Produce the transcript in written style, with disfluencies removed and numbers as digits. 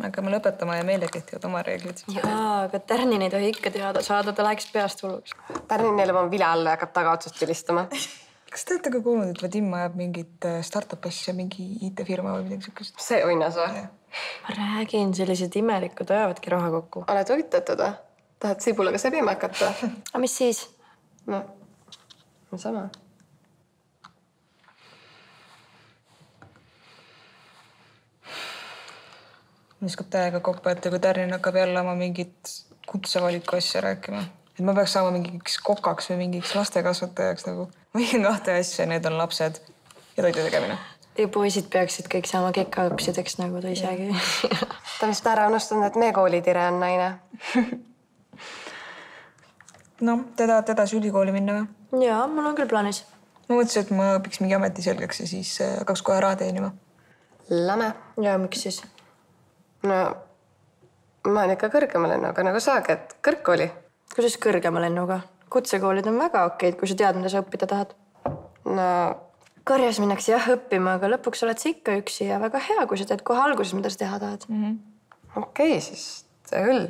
aga me lõpetame ja meile kehtivad oma reeglid. Jaa, aga Tärnin ei tohi ikka teada saada, ta läheks peast hulluks. Tärnin neile oma vile alla ja hakkab taga otsast vilistama. Kas te olete ka kuulnud, et Vadim ajab mingit startup asja, mingi IT-firma või midagi sellist? See uinas või? Ma räägin, sellised imelikud ajavadki raha kokku. Oled huvitatud või? Tahad sibulaga sebima hakata? Aga mis siis? No, sama. Viskab täiega koppa, et kui Tärnin hakkab jälle oma mingit kutsevaliku asja rääkima. Et ma peaks saama mingiks kokaks või mingiks lastekasvatajaks nagu. Ma võin 2 asja, need on lapsed ja toidu tegemine. Ja poisid peaksid kõik saama kekkaõpsideks, nagu ta isegi. Ta on vist ära unustanud, et meie koolitire on naine. No, te tahate edasi ülikooli minna või? Jaa, mul on küll plaanis. Ma mõtlesin, et ma õpiks mingi ameti selgeks ja siis hakkaks kohe raha teenima. Lame. Ja miks siis? No, ma olen ikka kõrgema lennuga nagu saagi, et kõrgkooli. Kuidas kõrgema lennuga? Kutsekoolid on väga okeid, kui sa tead, mida sa õppida tahad. No... Karjas minnakse jah õppima, aga lõpuks oled sa ikka üksi ja väga hea, kui sa teed kohe alguses, mida sa teha tahad. Okei, siis tee küll.